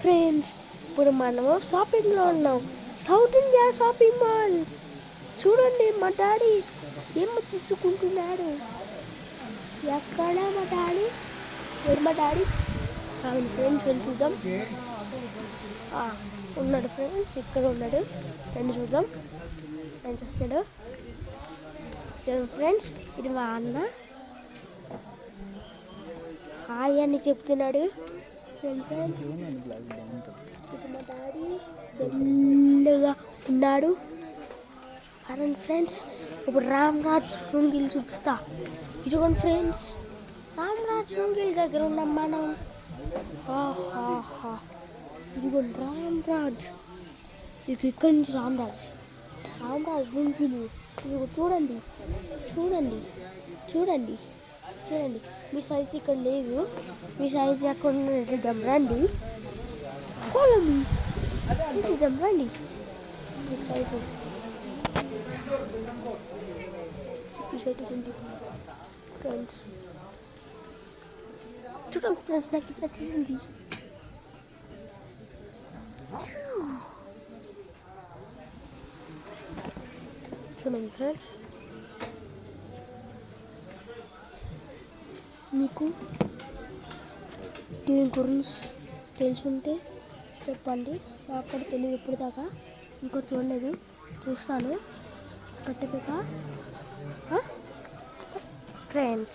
Friends, ఇప్పుడు మనము షాపింగ్లో ఉన్నాం. South India shopping mall. చూడండి మా డాడీ ఏమో తీసుకుంటున్నాడు. ఎక్కడ మా డాడీ? మా డాడీ అవును ఫ్రెండ్స్, వెళ్ళి చూద్దాం. ఉన్నాడు ఫ్రెండ్స్, ఇక్కడ ఉన్నాడు. రండి చూద్దాం ఏం చేస్తాడు. ఫ్రెండ్స్, ఇది మా అన్న హాయ్ అని చెప్తున్నాడు. ఫ్రెండ్స్, ఇది మా డాడీ దెల్లగా ఉన్నాడు. అరే ఫ్రెండ్స్, ఇప్పుడు రామ్రాజ్ లుంగీలు చూపిస్తా. ఇదిగోండి ఫ్రెండ్స్, రామ్రాజ్ లుంగీల దగ్గర ఉన్నాం మనం. ఇదిగోండి రామ్రాజ్, ఇది ఇక్కడి నుంచి రామ్రాజ్ లుంగీలు. ఇదిగో చూడండి చూడండి చూడండి చూడండి. మీ సైజ్ ఇక్కడ లేదు, మీ సైజ్ ఎక్కడ ఇద్దాం రండి. ఫాలో మీ ఇద్దాం రండి. మీ సైజు ఫ్రెండ్స్, చూడండి ఫ్రెండ్స్, నాకు ఇది నచ్చింది. చూడండి ఫ్రెండ్స్, మీకు దీని గురించి తెలుసుంటే చెప్పండి. నాకు కూడా తెలియదు ఎప్పుడు దాకా, ఇంకో చూడలేదు, చూస్తాను. కట్టెపిక ఫ్రెండ్స్.